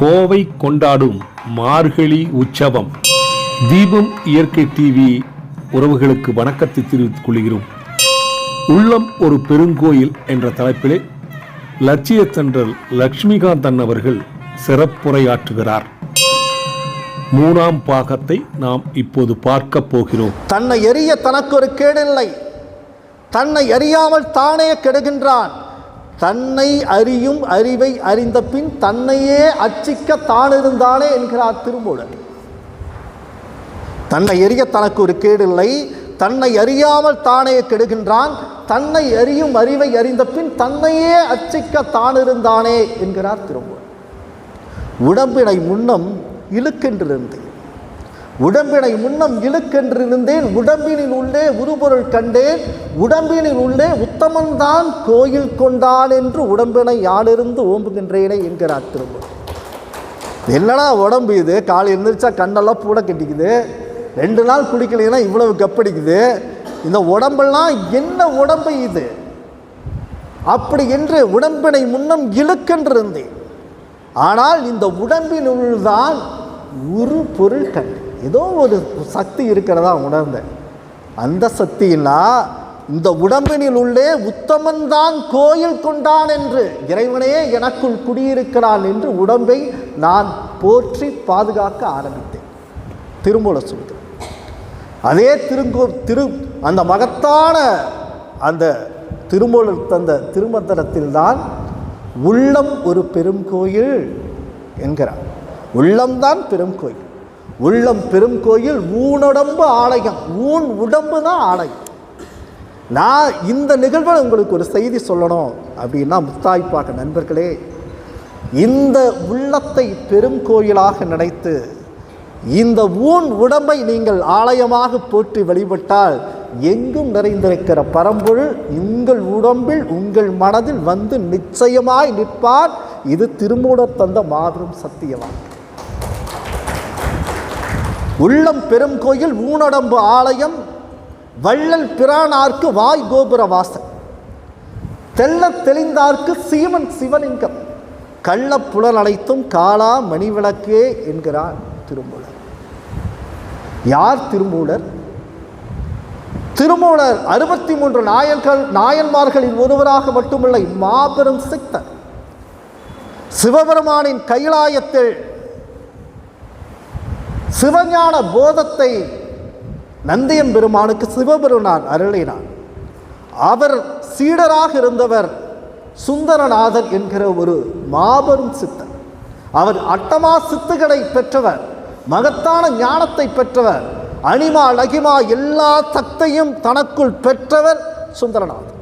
கோவை கொண்டாடும் மார்கழி உற்சவம். தீபம் இயற்கை டிவி உறவுகளுக்கு வணக்கத்தை தெரிவித்துக் கொள்கிறோம். உள்ளம் ஒரு பெருங்கோயில் என்ற தலைப்பிலே லட்சிய தென்றல் லட்சுமிகாந்தன் அவர்கள் சிறப்புரையாற்றுகிறார். 3ஆம் பாகத்தை நாம் இப்போது பார்க்க போகிறோம். தன்னை எரிய தனக்கு ஒரு கேடில்லை, தன்னை அறியாமல் தானே கெடுகின்றான். தன்னை அறியும் அறிவை அறிந்த பின் தன்னையே அச்சிக்க தான் இருந்தானே என்கிறார் திருமூலர். தன்னை எரிய தனக்கு ஒரு கேடில்லை, தன்னை அறியாமல் தானே கெடுகின்றான். தன்னை அறியும் அறிவை அறிந்த பின் தன்னையே அச்சிக்க தான் இருந்தானே என்கிறார் திருமூலர். உடம்பினை முன்னம் இழுக்கென்றிருந்தேன், உடம்பினை முன்னம் இழுக்கென்றிருந்தேன், உடம்பினில் உள்ளே உருபொருள் கண்டேன், உடம்பினில் உள்ளே உத்தமன்தான் கோயில் கொண்டான் என்று உடம்பினை யானிருந்து ஓம்புகின்றேனே என்கிறார் திருமூலர். என்னடா உடம்பு இது, காலை எழுந்திரிச்சா கண்ணெல்லாம் பூட கட்டிக்குது, 2 நாள் குடிக்கலைன்னா இவ்வளவு கப்படிக்குது, இந்த உடம்பெல்லாம் என்ன உடம்பு இது அப்படி என்று உடம்பினை முன்னம் இழுக்கென்றிருந்தேன். ஆனால் இந்த உடம்பினுள்தான் ஒரு பொருள் கண்டு, ஏதோ ஒரு சக்தி இருக்கிறதா உணர்ந்தேன். அந்த சக்தியினா இந்த உடம்பினில் உள்ளே உத்தமன்தான் கோயில் கொண்டான் என்று, இறைவனே எனக்குள் குடியிருக்கிறான் என்று உடம்பை நான் போற்றி பாதுகாக்க ஆரம்பித்தேன். திருமூலர் சொல்கிறேன். அதே அந்த மகத்தான அந்த திருமூலர் தந்த திருமந்திரத்தில்தான் உள்ளம் ஒரு பெரும் கோயில் என்கிறார். உள்ளம்தான் பெரும் கோயில், உள்ளம் பெரும் கோயில், ஊனுடம்பு ஆலயம். ஊன் உடம்பு தான் ஆலயம். நான் இந்த நிகழ்வில் உங்களுக்கு ஒரு செய்தி சொல்லணும் அப்படின்னா, முத்தாய்ப்பாக நண்பர்களே, இந்த உள்ளத்தை பெரும் கோயிலாக நினைத்து இந்த ஊன் உடம்பை நீங்கள் ஆலயமாக போற்றி வழிபட்டால் எங்கும் நிறைந்திருக்கிற பரம்பொருள் உங்கள் உடம்பில் உங்கள் மனதில் வந்து நிச்சயமாய் நிற்பார். இது திருமூலர் தந்த மாபெரும் சத்தியவான். உள்ளம் பெரும் கோயில், ஊனடம்பு ஆலயம், வள்ளல் பிரானார்க்கு வாய் கோபுர வாசல், தெல்ல தெளிந்தார்க்கு சீமன் சிவலிங்கம், கள்ள புலன் அனைத்தும் காலா மணிவிளக்கே என்கிறார் திருமூலர். யார் திருமூலர்? திருமூலர் 63 நாயன்மார்களில் ஒருவராக மட்டுமில்லை, மாபெரும் சித்தர். சிவபெருமானின் கைலாயத்தில் சிவஞான போதத்தை நந்தியம் பெருமானுக்கு சிவபெருமான் அருளினார். அவர் சீடராக இருந்தவர் சுந்தரநாதர் என்கிற ஒரு மாபெரும் சித்தர். அவர் அட்டமா சித்துகளை பெற்றவர், மகத்தான ஞானத்தை பெற்றவர், அனிமா லகிமா எல்லா சக்தியும் தனக்குள் பெற்றவர் சுந்தரநாதர்.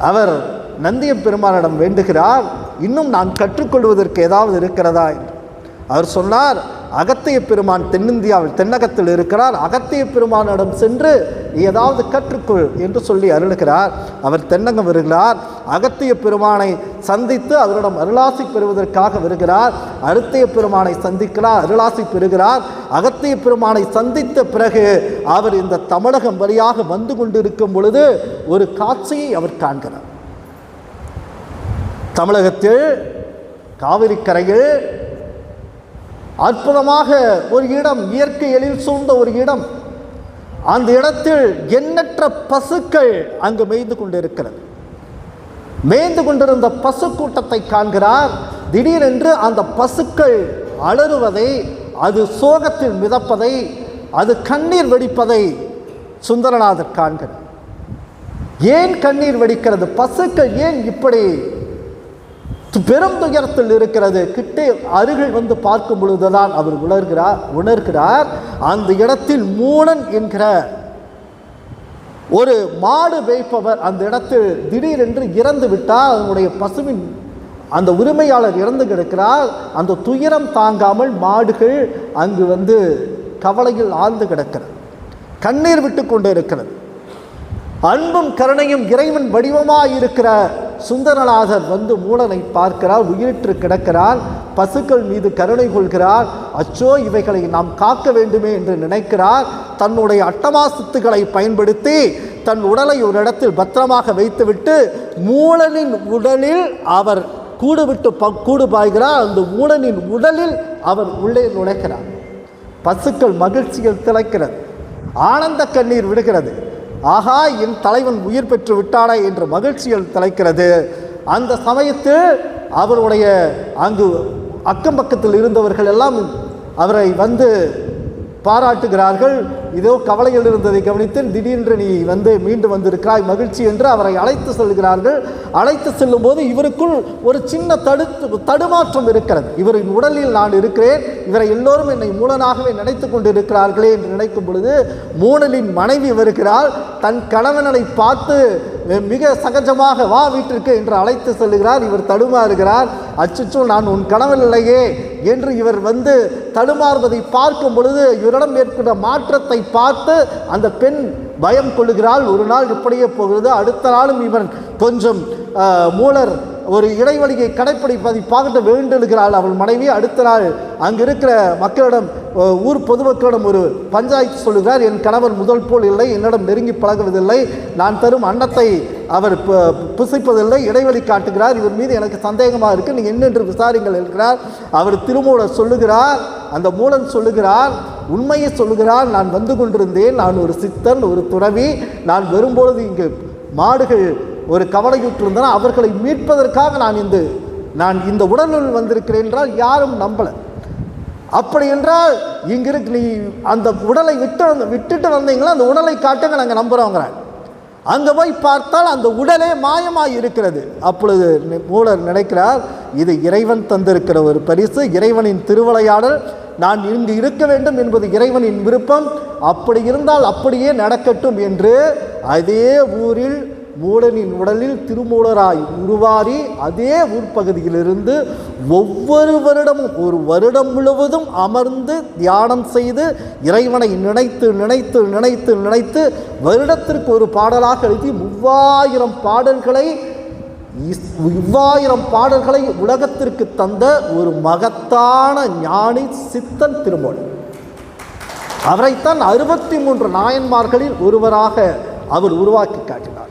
அவர் நந்தியம் பெருமானிடம் வேண்டுகிறார், இன்னும் நான் கற்றுக்கொள்வதற்கு ஏதாவது இருக்கிறதா என்று. அவர் சொன்னார், அகத்திய பெருமான் தென்னிந்தியாவில் தென்னகத்தில் இருக்கிறார், அகத்திய பெருமானிடம் சென்று ஏதாவது கற்றுக்கொள் என்று சொல்லி அருளுகிறார். அவர் தென்னகம் வருகிறார், அகத்திய பெருமானை சந்தித்து அவரிடம் அருளாசி பெறுவதற்காக வருகிறார். அகத்திய பெருமானை சந்திக்கிறார், அருளாசி பெறுகிறார். அகத்திய பெருமானை சந்தித்த பிறகு அவர் இந்த தமிழகம் வழியாக வந்து கொண்டிருக்கும் பொழுது ஒரு காட்சியை அவர் காண்கிறார். தமிழகத்தில் காவிரி கரையில் அற்புதமாக ஒரு இடம், இயற்கை எழில் சூழ்ந்த ஒரு இடம். அந்த இடத்தில் எண்ணற்ற பசுக்கள் அங்கு மேய்ந்து கொண்டிருக்கிறது. மேய்ந்து கொண்டிருந்த பசு கூட்டத்தை காண்கிறார். திடீரென்று அந்த பசுக்கள் அலறுவதை, அது சோகத்தில் மிதப்பதை, அது கண்ணீர் வெடிப்பதை சுந்தரநாதர் காண்கிறார். ஏன் கண்ணீர் வெடிக்கிறது? பசுக்கள் ஏன் இப்படி பெரும் துயரத்தில் இருக்கிறது? கிட்டே அருகில் வந்து பார்க்கும் பொழுதுதான் அவர் உணர்கிறார். அந்த இடத்தில் மூடன் என்கிற ஒரு மாடு மேய்ப்பவர் அந்த இடத்தில் திடீரென்று இறந்து விட்டார். அவனுடைய பசுவின் அந்த உரிமையாளர் இறந்து கிடக்கிறார். அந்த துயரம் தாங்காமல் மாடுகள் அங்கு வந்து கவலையில் ஆழ்ந்து கிடக்கிறது, கண்ணீர் விட்டு கொண்டு இருக்கிறது. அன்பும் கருணையும் இறைவன் வடிவமாயிருக்கிற சுந்தரநாதர் வந்து மூலனை பார்க்கிறார், உயிரிட்டு கிடக்கிறார். பசுக்கள் மீது கருணை கொள்கிறார். அச்சோ, இவைகளை நாம் காக்க வேண்டுமே என்று நினைக்கிறார். தன்னுடைய அட்டமா சித்துக்களை பயன்படுத்தி தன் உடலை ஒரு இடத்தில் பத்திரமாக வைத்துவிட்டு மூலனின் உடலில் அவர் கூடு விட்டு கூடு பாய்கிறார். அந்த மூடனின் உடலில் அவர் உள்ளே நுழைக்கிறார். பசுக்கள் மகிழ்ச்சியில் திளைக்கிறது, ஆனந்த கண்ணீர் விடுகிறது. ஆகா, என் தலைவன் உயிர் பெற்று விட்டானே என்ற மகிழ்ச்சியில் திளைக்கிறது. அந்த சமயத்தில் அவருடைய அங்கு அக்கம் பக்கத்தில் இருந்தவர்கள் எல்லாம் அவரை வந்து பாராட்டுகிறார்கள். இதோ கவலையில் இருந்ததை கவனித்து திடீரென்று நீ வந்து மீண்டும் வந்திருக்கிறாய், மகிழ்ச்சி என்று அவரை அழைத்து செல்கிறார்கள். அழைத்து செல்லும் போது இவருக்குள் ஒரு சின்ன தடுமாற்றம் இருக்கிறது. இவரின் உடலில் நான் இருக்கிறேன், இவரை எல்லோரும் என்னை மூலனாகவே நினைத்து கொண்டு இருக்கிறார்களே என்று நினைக்கும் பொழுது மூடனின் மனைவி வருகிறாள். தன் கணவனை பார்த்து மிக சகஜமாக வா வீட்டிற்கு என்று அழைத்து செல்கிறார். இவர் தடுமாறுகிறார். அச்சோ, நான் உன் கணவன் இல்லையே என்று இவர் வந்து தடுமாறுவதை பார்க்கும் பொழுது இவரிடம் ஏற்பட்ட மாற்றத்தை பார்த்து அந்த பெண் பயம் கொள்ளுகிறாள். ஒரு நாள் இப்படியே போகிறது. அடுத்த நாளும் இவன் கொஞ்சம் மூலர் ஒரு இடைவெளியை கடைப்பிடிப்பதை பார்க்க வேண்டுகிறாள் அவள் மனைவி. அடுத்த நாள் அங்கு இருக்கிற மக்களிடம், ஊர் பொதுமக்களிடம் ஒரு பஞ்சாயத்து சொல்லுகிறார். என் கணவன் முதல் போல் இல்லை, என்னிடம் நெருங்கி பழகுவதில்லை, நான் தரும் அன்னத்தை அவர் புசிப்பதில்லை, இடைவெளி காட்டுகிறார், இவர் மீது எனக்கு சந்தேகமாக இருக்குது, நீங்கள் என்னென்று விசாரிங்கள் என்கிறார். அவர் திருமூலர் சொல்லுகிறார், அந்த மூலன் சொல்லுகிறார், உண்மையை சொல்லுகிறார். நான் வந்து கொண்டிருந்தேன், நான் ஒரு சித்தன், ஒரு துறவி, நான் வரும்பொழுது இங்கு மாடுகள் ஒரு கவலையுற்றிருந்தன, அவர்களை மீட்பதற்காக நான் இந்த உடலில் வந்திருக்கிறேன் என்றால் யாரும் நம்பலை. அப்படி என்றால் இங்கிருக்கு, நீ அந்த உடலை விட்டுட்டு வந்தீங்களா, அந்த உடலை காட்டுங்க, நாங்கள் நம்புகிறோங்கிறாங்க. அங்கே போய் பார்த்தால் அந்த உடலே மாயமாய் இருக்கிறது. அப்பொழுது மூலர் நினைக்கிறார், இது இறைவன் தந்திருக்கிற ஒரு பரிசு, இறைவனின் திருவிளையாடல், நான் இங்கு இருக்க வேண்டும் என்பது இறைவனின் விருப்பம், அப்படி இருந்தால் அப்படியே நடக்கட்டும் என்று அதே ஊரில் மூடனின் உடலில் திருமூலராய் உருவாரி அதே ஊர்ப்பகுதியிலிருந்து ஒவ்வொரு வருடமும் ஒரு வருடம் முழுவதும் அமர்ந்து தியானம் செய்து இறைவனை நினைத்து நினைத்து நினைத்து நினைத்து வருடத்திற்கு ஒரு பாடலாக எழுதி 3000 பாடல்களை உலகத்திற்கு தந்த ஒரு மகத்தான ஞானி சித்தன் திருமூலர். அவரைத்தான் 63 நாயன்மார்களில் ஒருவராக அவர் உருவாக்கி காட்டினார்.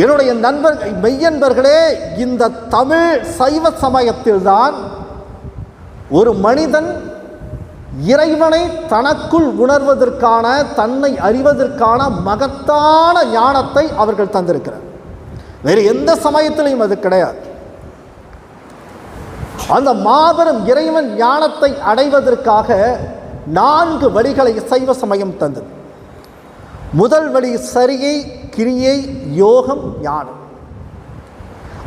என்னுடைய மெய்யன்பர்களே, இந்த தமிழ் சைவ சமயத்தில்தான் ஒரு மனிதன் இறைவனை தனக்குள் உணர்வதற்கான, தன்னை அறிவதற்கான மகத்தான ஞானத்தை அவர்கள் தந்திருக்கிறார். வேறு எந்த சமயத்திலையும் அது கிடையாது. அந்த மாபெரும் இறைவன் ஞானத்தை அடைவதற்காக 4 வழிகளை சைவ சமயம் தந்தது. முதல் வழி சரியை, கிரியை, யோகம், ஞானம்.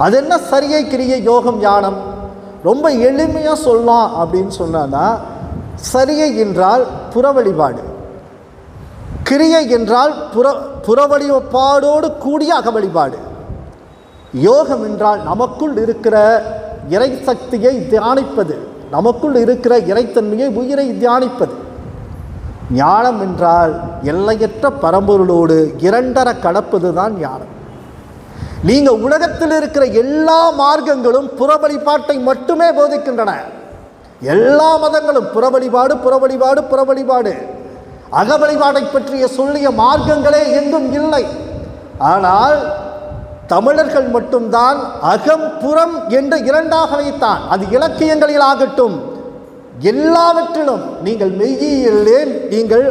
அது என்ன சரியை, கிரியை, யோகம், ஞானம்? ரொம்ப எளிமையாக சொல்லலாம் அப்படின்னு சொன்னா, சரியை என்றால் புற வழிபாடு, கிரியை என்றால் புற வழிபாடோடு கூடிய அக வழிபாடு, யோகம் என்றால் நமக்குள் இருக்கிற இறை சக்தியை தியானிப்பது, நமக்குள் இருக்கிற இறைத்தன்மையை, உயிரை தியானிப்பது. ஞானம் என்றால் எல்லையற்ற பரம்பொருளோடு இரண்டர கலப்பது தான் ஞானம். நீங்கள் உலகத்தில் இருக்கிற எல்லா மார்க்கங்களும் புற வழிபாட்டை மட்டுமே போதிக்கின்றன. எல்லா மதங்களும் புற வழிபாடு, புற வழிபாடு, புற வழிபாடு. அக வழிபாட்டை பற்றிய சொல்லிய மார்க்கங்களே எங்கும் இல்லை. ஆனால் தமிழர்கள் மட்டும்தான் அகம் புறம் என்று இரண்டாக வைத்தான். அது இலக்கியங்களில் ஆகட்டும், எல்லாவற்றிலும் நீங்கள் மெய்யியலிலே நீங்கள்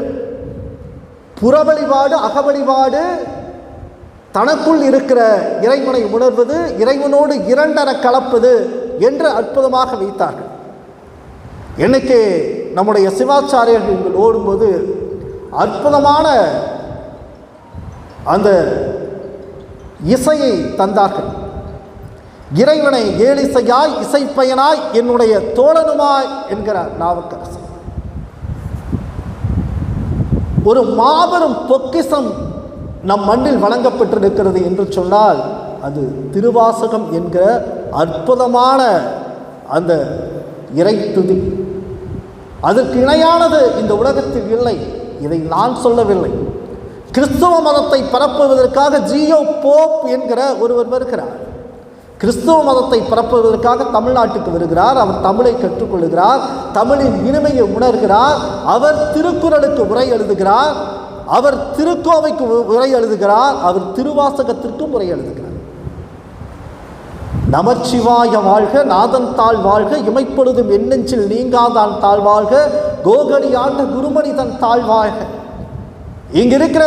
புற வழிபாடு, அக வழிபாடு, தனக்குள் இருக்கிற இறைவனை உணர்வது, இறைவனோடு இரண்டர கலப்பது என்று அற்புதமாக வைத்தார்கள். இன்னைக்கு நம்முடைய சிவாச்சாரியர்கள் ஓடும்போது அற்புதமான அந்த இசையை தந்தார்கள். இறைவனை ஏழிசையாய் இசைப்பயனாய் என்னுடைய தோழனுமாய் என்கிறார் நாவுக்கரசர். ஒரு மாபெரும் பொக்கிஷம் நம் மண்ணில் வழங்கப்பட்டிருக்கிறது என்று சொன்னால் அது திருவாசகம் என்கிற அற்புதமான அந்த இறை துதி. அதற்கு இணையானது இந்த உலகத்தில் இல்லை. இதை நான் சொல்லவில்லை. கிறிஸ்துவ மதத்தை பரப்புவதற்காக ஜியோ போப் என்கிற ஒருவர் வருகிறார். கிறிஸ்துவ மதத்தை பரப்புவதற்காக தமிழ்நாட்டுக்கு வருகிறார். அவர் தமிழை கற்றுக்கொள்கிறார், தமிழின் இனிமையை உணர்கிறார். அவர் திருக்குறளுக்கு உரை எழுதுகிறார், அவர் திருக்கோவைக்கு உரை எழுதுகிறார், அவர் திருவாசகத்திற்கும் உரை எழுதுகிறார். நமச்சிவாய வாழ்க, நாதன் தாழ் வாழ்க, இமைப்பொழுதும் எண்ணெஞ்சில் நீங்காதான் தாழ் வாழ்க, கோகடி ஆண்ட குருமனிதன் தாழ் வாழ்க. இங்க இருக்கிற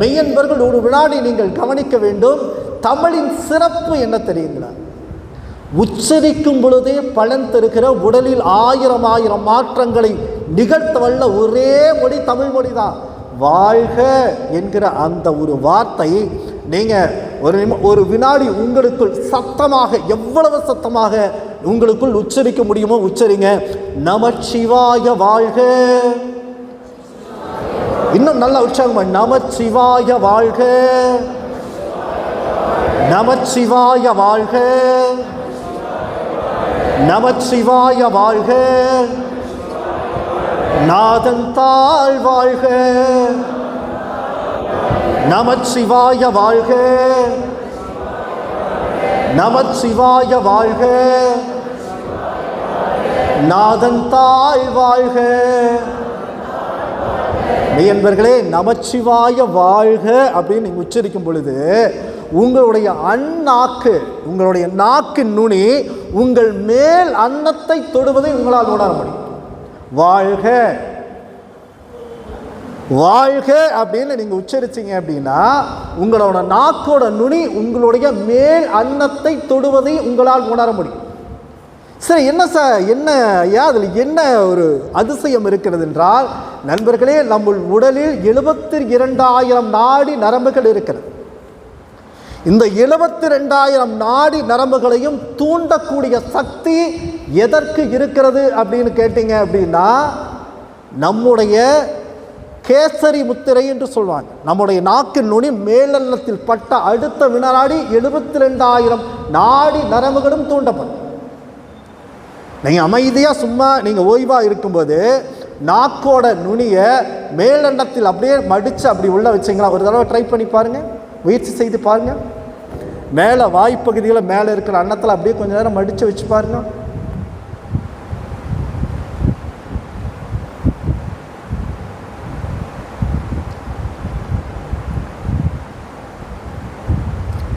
மெய்யன்பர்கள் ஒரு வினாடி நீங்கள் கவனிக்க வேண்டும். தமிழின் சிறப்பு என்ன தெரியுங்களா? உச்சரிக்கும் பொழுதே பலன் தருகிற, உடலில் ஆயிரம் ஆயிரம் மாற்றங்களை நிகழ்த்தவல்ல ஒரே மொழி தமிழ் மொழி தான். வாழ்க என்கிற அந்த ஒரு வார்த்தை நீங்க ஒரு வினாடி உங்களுக்குள் சத்தமாக, எவ்வளவு சத்தமாக உங்களுக்குள் உச்சரிக்க முடியுமோ உச்சரிங்க. நமச்சிவாய வாழ்க. இன்னும் நல்ல உற்சாகமா, நமச்சிவாய வாழ்க, நமச்சிவாய வாழ்க, நமச்சிவாய வாழ்க, நாதன் தாழ் வாழ்க, நமச்சிவாய வாழ்க, நமச்சிவாய வாழ்க, நாதன் தாழ் வாழ்க. மெய்யன்பர்களே, நமச்சிவாய வாழ்க அப்படின்னு நீங்க உச்சரிக்கும் பொழுது உங்களுடைய அந்நாக்கு, உங்களுடைய நாக்கின் நுனி உங்கள் மேல் அன்னத்தை தொடுவதை உங்களால் உணர முடியும். வாழ்க வாழ்க அப்படின்னு நீங்க உச்சரிச்சீங்க அப்படின்னா உங்களோட நாக்கோட நுனி உங்களுடைய மேல் அன்னத்தை தொடுவதை உங்களால் உணர முடியும். சரி, என்ன சார், என்ன அதில் என்ன ஒரு அதிசயம் இருக்கிறது என்றால், நண்பர்களே, நம்ம உடலில் 72,000 நாடி நரம்புகள் இருக்கிறது. இந்த 72,000 நாடி நரம்புகளையும் தூண்டக்கூடிய சக்தி எதற்கு இருக்கிறது அப்படின்னு கேட்டீங்க அப்படின்னா, நம்முடைய கேசரி முத்திரை என்று சொல்வாங்க. நம்முடைய நாக்கின் நுனி மேலன்னத்தில் பட்ட அடுத்த வினாடி 72,000 நாடி நரம்புகளும் தூண்டப்படும். நீங்கள் அமைதியாக சும்மா நீங்கள் ஓய்வாக இருக்கும்போது நாக்கோட நுனியை மேலெண்ணத்தில் அப்படியே மடித்து அப்படி உள்ள வச்சிங்களா, ஒரு தடவை ட்ரை பண்ணி பாருங்கள், முயற்சி செய்து பாருங்கள். மேலே வாய்ப்பகுதியில் மேலே இருக்கிற அன்னத்தில் அப்படியே கொஞ்சம் நேரம் மடித்து வச்சு பாருங்க.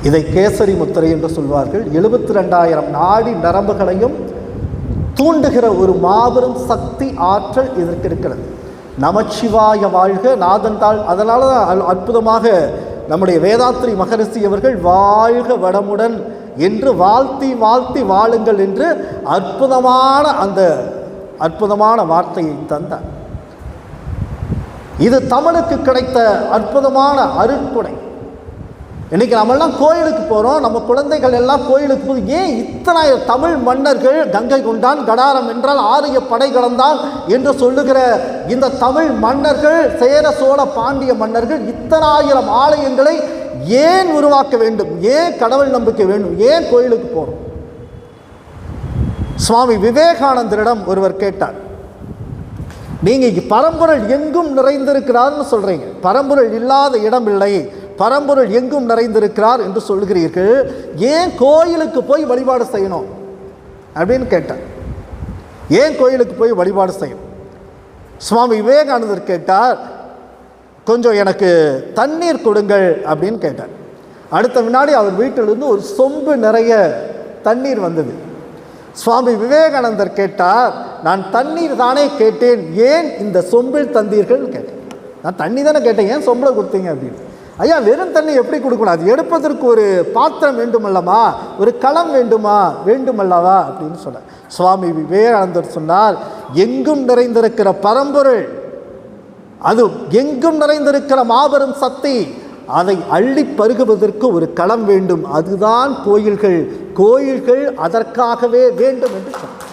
இதை கேசரி முத்திரை என்று சொல்வார்கள். 72,000 நாடி நரம்புகளையும் தூண்டுகிற ஒரு மாபெரும் சக்தி ஆற்றல் இதற்கு இருக்கிறது. நமச்சிவாய வாழ்க, நாதன் தாழ். அதனால தான் அற்புதமாக நம்முடைய வேதாத்ரி மகரிஷி அவர்கள் வாழ்க வளமுடன் என்று வாழ்த்தி வாழ்த்தி வாழுங்கள் என்று அற்புதமான வார்த்தையை தந்தார். இது தமிழுக்கு கிடைத்த அற்புதமான அருட்கொடை. இன்னைக்கு நம்மெல்லாம் கோயிலுக்கு போகிறோம், நம்ம குழந்தைகள் எல்லாம் கோயிலுக்கு போது ஏன் இத்தனை தமிழ் மன்னர்கள், கங்கை கொண்டான், கடாரம் என்றால் ஆரிய படை கலந்தான் என்று சொல்லுகிற இந்த தமிழ் மன்னர்கள், சேர சோழ பாண்டிய மன்னர்கள் இத்தனாயிரம் ஆலயங்களை ஏன் உருவாக்க வேண்டும்? ஏன் கடவுள் நம்பிக்கை வேண்டும்? ஏன் கோயிலுக்கு போகிறோம்? சுவாமி விவேகானந்தரிடம் ஒருவர் கேட்டார், நீங்க பரம்பொருள் எங்கும் நிறைந்திருக்கிறார்னு சொல்றீங்க, பரம்பொருள் இல்லாத இடம் இல்லை, பரம்பொருள் எங்கும் நிறைந்திருக்கிறார் என்று சொல்கிறீர்கள், ஏன் கோயிலுக்கு போய் வழிபாடு செய்யணும் அப்படின்னு கேட்டார். ஏன் கோயிலுக்கு போய் வழிபாடு செய்யணும்? சுவாமி விவேகானந்தர் கேட்டார், கொஞ்சம் எனக்கு தண்ணீர் கொடுங்கள் அப்படின்னு கேட்டார். அடுத்த வினாடி அவர் வீட்டிலிருந்து ஒரு சொம்பு நிறைய தண்ணீர் வந்தது. சுவாமி விவேகானந்தர் கேட்டார், நான் தண்ணீர் தானே கேட்டேன், ஏன் இந்த சொம்பில் தந்தீர்கள் கேட்டேன். நான் தண்ணி தானே கேட்டேன், ஏன் சொம்பில் கொடுத்தீங்க அப்படின்னு. ஐயா, வெறும் தண்ணி எப்படி கொடுக்கணும்? அது எடுப்பதற்கு ஒரு பாத்திரம் வேண்டுமல்லமா, ஒரு களம் வேண்டுமல்லவா அப்படின்னு சொன்னார். சுவாமி விவேகானந்தர் சொன்னார், எங்கும் நிறைந்திருக்கிற பரம்பொருள், அது எங்கும் நிறைந்திருக்கிற மாபெரும் சக்தி, அதை அள்ளி பருகுவதற்கு ஒரு களம் வேண்டும், அதுதான் கோயில்கள். கோயில்கள் அதற்காகவே வேண்டும் என்று சொன்னார்.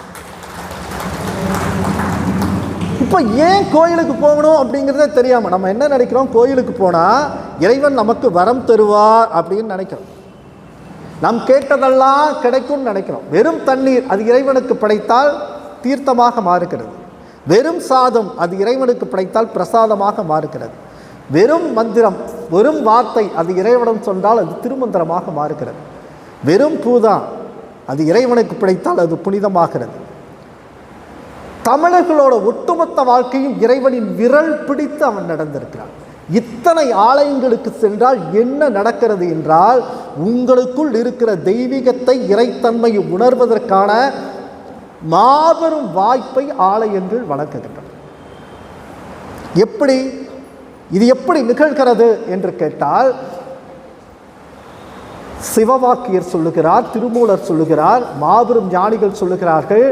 இப்போ ஏன் கோயிலுக்கு போகணும் அப்படிங்கிறதே தெரியாமல் நம்ம என்ன நினைக்கிறோம்? கோயிலுக்கு போனால் இறைவன் நமக்கு வரம் தருவார் அப்படின்னு நினைக்கிறோம். நாம் கேட்டதெல்லாம் கிடைக்கும்னு நினைக்கிறோம். வெறும் தண்ணீர் அது இறைவனுக்கு படைத்தால் தீர்த்தமாக மாறுகிறது. வெறும் சாதம் அது இறைவனுக்கு படைத்தால் பிரசாதமாக மாறுகிறது. வெறும் மந்திரம், வெறும் வார்த்தை அது இறைவனிடம் சொன்னால் அது திருமந்திரமாக மாறுகிறது. வெறும் பூதான் அது இறைவனுக்கு படைத்தால் அது புனிதமாகிறது. தமிழர்களோட ஒட்டுமொத்த வாழ்க்கையும் இறைவனின் விரல் பிடித்து அவன் நடந்திருக்கிறான். இத்தனை ஆலயங்களுக்கு சென்றால் என்ன நடக்கிறது என்றால், உங்களுக்குள் இருக்கிற தெய்வீகத்தை, இறைத்தன்மையை உணர்வதற்கான மாபெரும் வாய்ப்பை ஆலயங்கள் வழங்குகின்றன. எப்படி இது எப்படி நிகழ்கிறது என்று கேட்டால், சிவவாக்கியர் சொல்லுகிறார், திருமூலர் சொல்லுகிறார், மாபெரும் ஞானிகள் சொல்லுகிறார்கள்.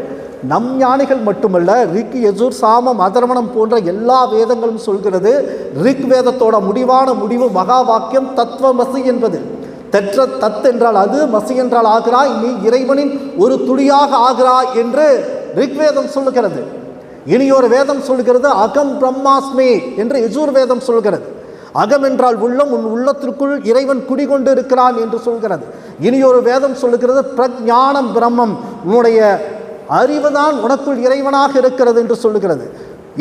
நம் ஞானிகள் மட்டுமல்ல, ரிக், யஜுர், சாமம், அதர்வணம் போன்ற எல்லா வேதங்களும் சொல்கிறது. ரிக் வேதத்தோட முடிவான முடிவு மகா வாக்கியம் தத்துவமசி என்பது. தத் என்றால் அது, மசி என்றால் ஆகிறாய், நீ இறைவனின் ஒரு துளியாக ஆகிறாய் என்று ரிக்வேதம் சொல்லுகிறது. இனி ஒரு வேதம் சொல்கிறது அகம் பிரம்மாஸ்மி என்று யஜுர் வேதம் சொல்கிறது. அகம் என்றால் உள்ளம், உன் உள்ளத்திற்குள் இறைவன் குடிகொண்டு இருக்கிறான் என்று சொல்கிறது. இனி ஒரு வேதம் சொல்லுகிறது பிரஞானம் பிரம்மம், உன்னுடைய அறிவுதான் உனக்குள் இறைவனாக இருக்கிறது என்று சொல்லுகிறது.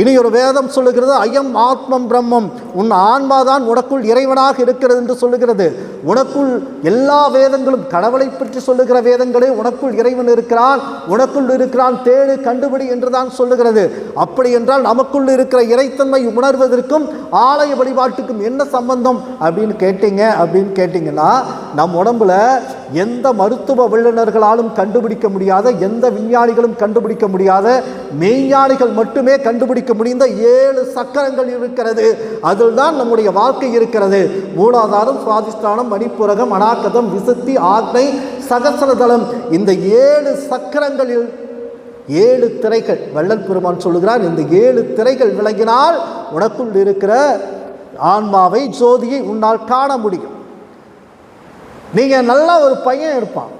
இனி ஒரு வேதம் சொல்லுகிறது அயம் ஆத்மம் பிரம்மம், உன் ஆன்மாதான் உனக்குள் இறைவனாக இருக்கிறது என்று சொல்லுகிறது. உனக்குள் எல்லா வேதங்களும், கடவுளை பற்றி சொல்லுகிற வேதங்களே உனக்குள் இறைவன் இருக்கிறான், உனக்குள் இருக்கிறான், தேடு கண்டுபிடி என்றுதான் சொல்லுகிறது. அப்படி என்றால் நமக்குள் இருக்கிற இறைத்தன்மை உணர்வதற்கும் ஆலய வழிபாட்டுக்கும் என்ன சம்பந்தம் அப்படின்னு கேட்டீங்கன்னா, நம் உடம்புல எந்த மருத்துவ வல்லுநர்களாலும் கண்டுபிடிக்க முடியாத, எந்த விஞ்ஞானிகளும் கண்டுபிடிக்க முடியாத, மெய்ஞானிகள் மட்டுமே கண்டுபிடிக்க முடிந்த 7 சக்கரங்கள் இருக்கிறது. அதில் தான் நம்முடைய வாழ்க்கை இருக்கிறது. மூலாதாரம், சுவாதிஷ்டானம், மணிப்புரகம், அநாகதம், விசுத்தி, ஆக்னை, சகசரதளம். இந்த 7 சக்கரங்களில் 7 திரைகள். வள்ளல் பெருமான் சொல்லுகிறார், இந்த 7 திரைகள் விளங்கினால் உனக்குள் இருக்கிற ஆன்மாவை, ஜோதியை உன்னால் காண முடியும். நீங்கள் நல்ல ஒரு பையன் இருப்பான்,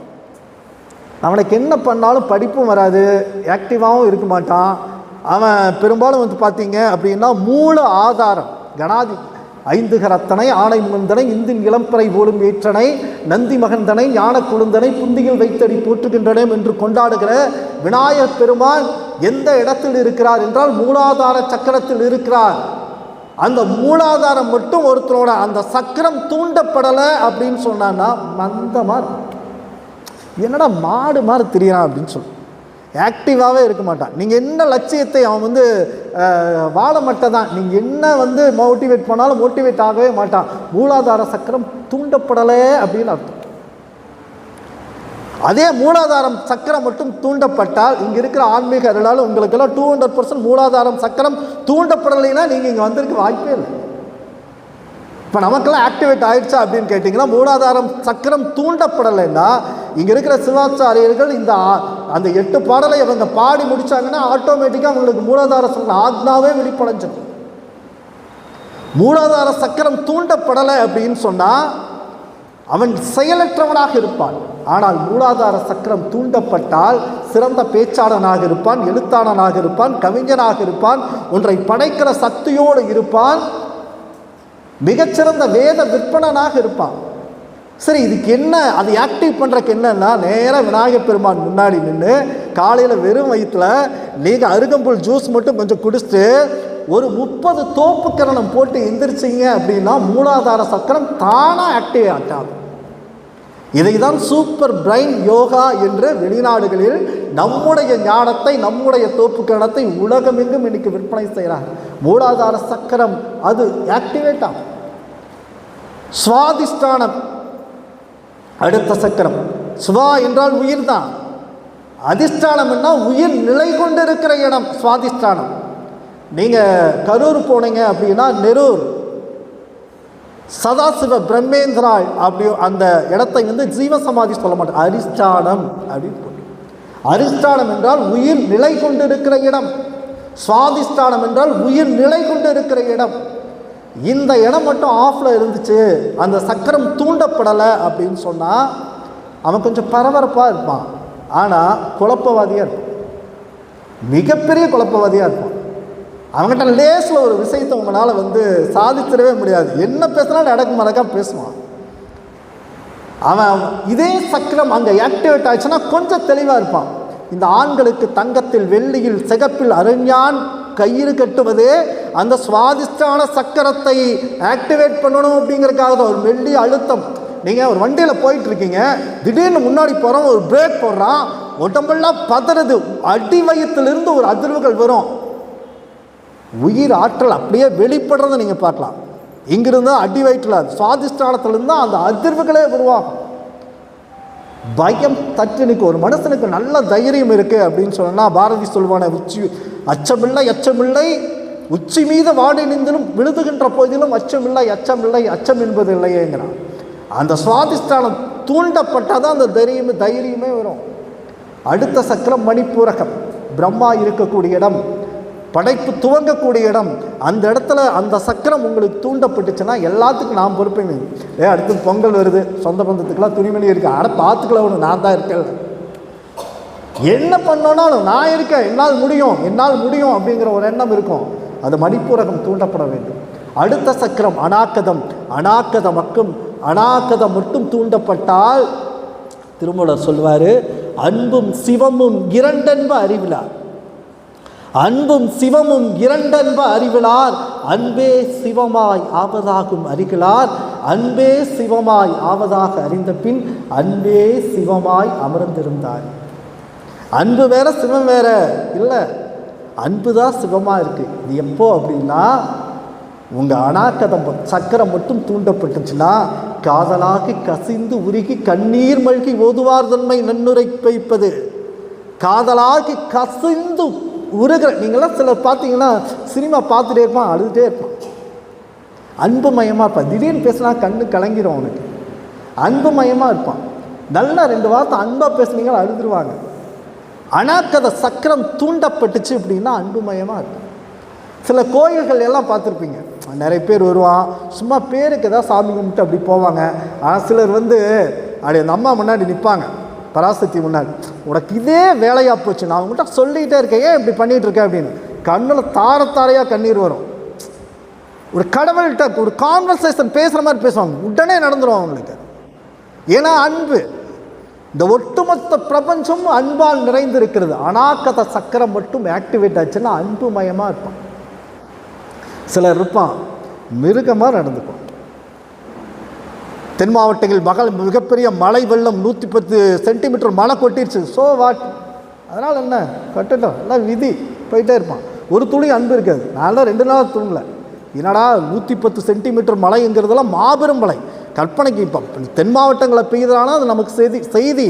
அவனுக்கு என்ன பண்ணாலும் படிப்பும் வராது, ஆக்டிவாகவும் இருக்க மாட்டான். அவன் பெரும்பாலும் பார்த்தீங்க அப்படின்னா மூல ஆதாரம் கணாதி 5 கரத்தனை, ஆணை முகந்தனை, இந்தின் இளம்பறை போலும் ஏற்றனை, நந்தி மகந்தனை, ஞான குழுந்தனை, புந்தியில் வைத்தடி போற்றுகின்றன என்று கொண்டாடுகிற விநாயகப் பெருமான் எந்த இடத்தில் இருக்கிறார் என்றால் மூலாதார சக்கரத்தில் இருக்கிறார். அந்த மூலாதாரம் மட்டும் ஒருத்தரோட அந்த சக்கரம் தூண்டப்படலை அப்படின்னு சொன்னான்னா மந்தமாக இருக்கும். என்னடா மாடு மாதிரி தெரியறான் அப்படின்னு சொல்லி ஆக்டிவாகவே இருக்க மாட்டான். நீங்கள் என்ன லட்சியத்தை அவன் வாழ மாட்டேன் தான், நீங்கள் என்ன மோட்டிவேட் பண்ணாலும் மோட்டிவேட் ஆகவே மாட்டான். மூலாதார சக்கரம் தூண்டப்படலை அப்படின்னு அர்த்தம். அதே மூலாதாரம் சக்கரம் மட்டும் தூண்டப்பட்டால், இங்கே இருக்கிற ஆன்மீக அருளால் உங்களுக்கெல்லாம் 200% மூலாதாரம் சக்கரம் தூண்டப்படலைன்னா நீங்கள் இங்கே வந்திருக்க வாய்ப்பே இல்லை. இப்போ நமக்கெல்லாம் ஆக்டிவேட் ஆகிடுச்சா அப்படின்னு கேட்டிங்கன்னா, மூலாதாரம் சக்கரம் தூண்டப்படலைன்னா இங்கே இருக்கிற சிவாச்சாரியர்கள் அந்த 8 பாடலை அவங்க பாடி முடித்தாங்கன்னா ஆட்டோமேட்டிக்காக அவங்களுக்கு மூலாதார சக்கரம் ஆக்னாவே வெளிப்படைஞ்சிடும். மூலாதார சக்கரம் தூண்டப்படலை அப்படின்னு சொன்னால் அவன் செயலற்றவனாக இருப்பான். ஆனால் மூலாதார சக்கரம் தூண்டப்பட்டால் சிறந்த பேச்சாளனாக இருப்பான், எழுத்தாளனாக இருப்பான், கவிஞனாக இருப்பான், ஒன்றை படைக்கிற சக்தியோடு இருப்பான், மிகச்சிறந்த வேத விற்பனனாக இருப்பான். சரி, இதுக்கு என்ன, அது ஆக்டிவ் பண்ணுறதுக்கு என்னன்னா, நேராக விநாயகப் பெருமான் முன்னாடி நின்று காலையில் வெறும் வயிற்றில் நீங்கள் அருகம்புல் ஜூஸ் மட்டும் கொஞ்சம் குடிச்சிட்டு ஒரு 30 தோப்பு கரணம் போட்டு எந்திரிச்சிங்க அப்படின்னா மூலாதார சக்கரம் தானாக ஆக்டிவ் ஆகும். இதை தான் சூப்பர் பிரைன் யோகா என்று வெளிநாடுகளில் நம்முடைய ஞானத்தை, நம்முடைய தோப்பு கரணத்தை உலகமெங்கும் இன்னைக்கு விற்பனை செய்கிறாங்க. மூலாதார சக்கரம் அது ஆக்டிவேட் ஆகும். சுவாதிஷ்டானம் அடுத்த சக்கரம். சுவா என்றால் உயிர் தான், அதிஷ்டானம் என்ன, உயிர் நிலை கொண்டு இருக்கிற இடம் சுவாதிஷ்டானம். நீங்கள் கரூர் போனீங்க அப்படின்னா நெரூர் சதாசிவ பிரம்மேந்திராள் அப்படி அந்த இடத்தை ஜீவசமாதி சொல்ல மாட்டேன், அரிஷ்டானம் அப்படின்னு. அரிஷ்டானம் என்றால் உயிர் நிலை கொண்டு இருக்கிற இடம், சுவாதிஷ்டானம் என்றால் உயிர் நிலை கொண்டு இருக்கிற இடம். இந்த இடம் மட்டும் ஆஃபில் இருந்துச்சு, அந்த சக்கரம் தூண்டப்படலை அப்படின்னு சொன்னால் அவன் கொஞ்சம் பரபரப்பாக இருப்பான், ஆனால் குழப்பவாதியாக இருப்பான், மிகப்பெரிய குழப்பவாதியாக இருப்பான். அவங்ககிட்ட லேஸில் ஒரு விஷயத்தை உங்களால் சாதிச்சிடவே முடியாது. என்ன பேசுனாலும் நடக்க மறக்கா பேசுவான். அவன் இதே சக்கரம் அங்கே ஆக்டிவேட் ஆயிடுச்சுன்னா கொஞ்சம் தெளிவாக இருப்பான். இந்த ஆண்களுக்கு தங்கத்தில், வெள்ளியில், சிகப்பில் அரண்யான் கயிறு கட்டுவதே அந்த சுவாதிஷ்டான சக்கரத்தை ஆக்டிவேட் பண்ணணும் அப்படிங்கிறதுக்காக தான். ஒரு மெல்லிய அழுத்தம். நீங்கள் ஒரு வண்டியில் போயிட்டுருக்கீங்க, திடீர்னு முன்னாடி போகிறோம், ஒரு பிரேக் போடுறான், உடம்பெல்லாம் பதறது, அடி வயிற்றிலிருந்து ஒரு அதிர்வுகள் வரும், உயிர் ஆற்றல் அப்படியே வெளிப்படுறதை நீங்கள் பார்க்கலாம். இங்கிருந்து அடி வயிற்றில் சுவாதிஷ்டானத்திலிருந்து அந்த அதிர்வுகளே உருவாகும். பயம் தட்டு நிற்கும். ஒரு மனுஷனுக்கு நல்ல தைரியம் இருக்கு அப்படின்னு சொன்னா பாரதி சொல்வான, அச்சமில்லை அச்சமில்லை உச்சி மீது வாடி நின்றும் விழுதுகின்ற போதிலும் அச்சமில்லை அச்சமில்லை அச்சம் என்பது இல்லையேங்கிறான். அந்த சுவாதிஷ்டானம் தூண்டப்பட்டாதான் அந்த தைரியமே வரும். அடுத்த சக்கரம் மணிப்பூரகம், பிரம்மா இருக்கக்கூடிய இடம், படைப்பு துவங்கக்கூடிய இடம். அந்த இடத்துல அந்த சக்கரம் உங்களுக்கு தூண்டப்பட்டுச்சுன்னா எல்லாத்துக்கும் நான் பொறுப்பேங்க. அடுத்து பொங்கல் வருது, சொந்த பந்தத்துக்கெல்லாம் துணிமணி இருக்கு, அட பார்த்துக்கலாம் ஒன்று, நான் தான் இருக்கேன், என்ன பண்ணோன்னாலும் நான் இருக்கேன், என்னால் முடியும் அப்படிங்கிற ஒரு எண்ணம் இருக்கும். அது மணிப்பூரகம் தூண்டப்பட வேண்டும். அடுத்த சக்கரம் அநாக்கதம், அநாக்கதம் மட்டும் தூண்டப்பட்டால் திருமூலர் சொல்வார், அன்பும் சிவமும் இரண்டென்ப அறிவிலார், அன்பும் சிவமும் இரண்டென்ப அறிவிலார், அன்பே சிவமாய் ஆவதாகும் அறிகிறார், அன்பே சிவமாய் ஆவதாக அறிந்த பின் அன்பே சிவமாய் அமர்ந்திருந்தார். அன்பு வேற சிவம் வேற இல்லை, அன்பு தான் சிவமாக இருக்கு. இது எப்போ அப்படின்னா உங்கள் அநாக்கதம் சக்கரம் மட்டும் தூண்டப்பட்டுச்சுன்னா காதலாகி கசிந்து உருகி கண்ணீர் மல்கி ஓதுவார் தன்மை நன்னுரை வைப்பது. காதலாகி கசிந்து உருகிற, நீங்களாம் சிலர் பார்த்தீங்கன்னா சினிமா பார்த்துட்டே இருப்பான், அழுதுகிட்டே இருப்பான், அன்பு மயமாக இருப்பான். திடீர்னு பேசினா கண்ணு கலங்கிடும் அவனுக்கு, அன்பு மயமாக இருப்பான். நல்லா 2 வார்த்தை அன்பாக பேசுனீங்களா அழுதுருவாங்க. அநாக்கத சக்கரம் தூண்டப்பட்டுச்சு அப்படின்னா அன்பு மயமாக இருக்கும். சில கோயில்கள் எல்லாம் பார்த்துருப்பீங்க, நிறைய பேர் வருவான், சும்மா பேருக்கு ஏதாவது சாமி கும்பிட்டு அப்படி போவாங்க. ஆனால் சிலர் அப்படி அந்த அம்மா முன்னாடி நிற்பாங்க, பராசக்தி முன்னாடி, உனக்கு இதே வேலையாக போச்சு, நான் உங்கள்கிட்ட சொல்லிகிட்டே இருக்கேன், ஏன் இப்படி பண்ணிகிட்டு இருக்கேன் அப்படின்னு. கண்ணில் தாரையாக கண்ணீர் வரும். ஒரு கடவுள்கிட்ட ஒரு கான்வர்சேஷன் பேசுகிற மாதிரி பேசுவாங்க, உடனே நடந்துடும் அவங்களுக்கு. ஏன்னா அன்பு, இந்த ஒட்டுமொத்த பிரபஞ்சம் அன்பால் நிறைந்திருக்கிறது. அநாக்கத சக்கரம் மட்டும் ஆக்டிவேட் ஆச்சுன்னா அன்பு மயமாக இருப்பான். சிலர் இருப்பான் மிருகமாக நடந்துக்கும். தென் மாவட்டங்களில் மிகப்பெரிய மழை வெள்ளம், 110 சென்டிமீட்டர் மழை கொட்டிடுச்சு, ஸோ வாட், அதனால் என்ன கட்டட்டும், எல்லாம் விதி, போயிட்டே இருப்பான். ஒரு துளி அன்பு இருக்காது. நான் 2 நாள் தூங்கலை, என்னடா 110 சென்டிமீட்டர் மழைங்கிறதெல்லாம் மாபெரும் மழை. கற்பனைக்கு இப்போ தென் மாவட்டங்களை பெய்யுதானா அது நமக்கு செய்தி.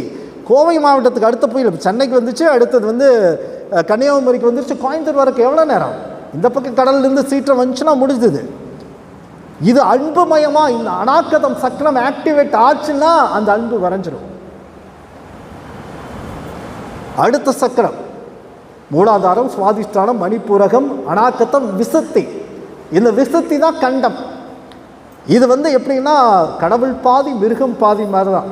கோவை மாவட்டத்துக்கு அடுத்த புயல் சென்னைக்கு வந்துச்சு, அடுத்தது கன்னியாகுமரிக்கு வந்துருச்சு, கோயம்புத்தூர் வரக்கு எவ்வளோ நேரம், இந்த பக்கம் கடல்லேருந்து சீற்றம் வந்துச்சுன்னா முடிஞ்சுது. இது அன்பு மயமாக இந்த அநாக்கதம் சக்கரம் ஆக்டிவேட் ஆச்சுன்னா அந்த அன்பு வரைஞ்சிடும். அடுத்த சக்கரம் மூலாதாரம், சுவாதிஷ்டானம், மணிப்பூரகம், அநாக்கதம், விசுத்தி. இந்த விசுத்தி தான் கண்டம். இது எப்படின்னா கடவுள் பாதி மிருகம் பாதி மாதிரி தான்.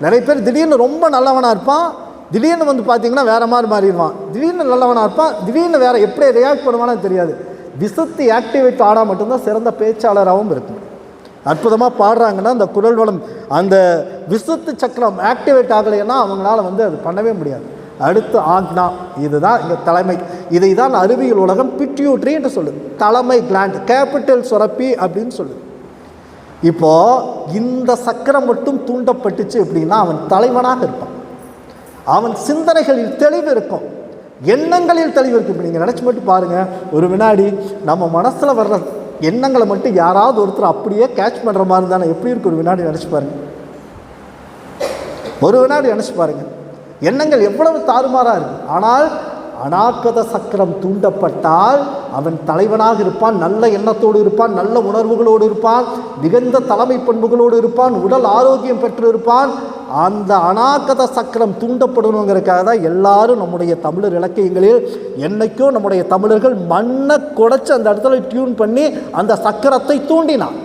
நிறைய பேர் திடீர்னு ரொம்ப நல்லவனாக இருப்பான், திடீர்னு பார்த்தீங்கன்னா வேறு மாதிரி மாறிடுவான். திடீர்னு நல்லவனாக இருப்பான், திடீர்னு வேறு எப்படி ரியாக்ட் பண்ணுவான்னு தெரியாது. விசுத்தி ஆக்டிவேட் ஆனால் மட்டும்தான் சிறந்த பேச்சாளராகவும் இருக்கும். அற்புதமாக பாடுறாங்கன்னா அந்த குரல் வளம், அந்த விசுத்தி சக்கரம் ஆக்டிவேட் ஆகலைன்னா அவங்களால அது பண்ணவே முடியாது. அடுத்து ஆக்னா, இதுதான் இங்கே தலைமை. இதை தான் அறிவியல் உலகம் பிட்யூட்ரி என்று சொல்லுது. தலைமை கிளாண்ட், கேபிட்டல் சுரப்பி அப்படின்னு சொல்லுது. இப்போது இந்த சக்கரம் மட்டும் தூண்டப்பட்டுச்சு அப்படின்னா அவன் தலைவனாக இருப்பான். அவன் சிந்தனைகளில் தெளிவு இருக்கும், எண்ணங்களில் தெளிவு இருக்கும். இப்போ நீங்கள் நினச்சி மட்டும் பாருங்கள், ஒரு வினாடி நம்ம மனசில் வர்ற எண்ணங்களை மட்டும் யாராவது ஒருத்தர் அப்படியே கேட்ச் பண்ணுற மாதிரி இருந்தானே எப்படி இருக்கு? ஒரு வினாடி நினச்சி பாருங்கள், ஒரு வினாடி நினச்சி பாருங்கள், எண்ணங்கள் எவ்வளவு தாறுமாறாக இருக்குது. ஆனால் அநாக்கத சக்கரம் தூண்டப்பட்டால் அவன் தலைவனாக இருப்பான், நல்ல எண்ணத்தோடு இருப்பான், நல்ல உணர்வுகளோடு இருப்பான், மிகுந்த தலைமை பண்புகளோடு இருப்பான், உடல் ஆரோக்கியம் பெற்று இருப்பான். அந்த அநாக்கத சக்கரம் தூண்டப்படணுங்கிறதுக்காக தான் எல்லாரும் நம்முடைய தமிழர் இலக்கியங்களில் என்னைக்கும் நம்முடைய தமிழர்கள் மண்ணை குடைச்சி அந்த இடத்துல டியூன் பண்ணி அந்த சக்கரத்தை தூண்டினான்.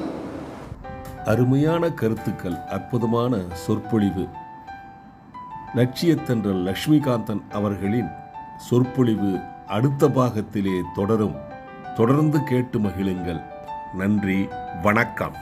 அருமையான கருத்துக்கள், அற்புதமான சொற்பொழிவு. லட்சியத்தென்றல் லக்ஷ்மிகாந்தன் அவர்களின் சொற்பொழிவு அடுத்த பாகத்திலே தொடரும். தொடர்ந்து கேட்டு மகிழுங்கள். நன்றி, வணக்கம்.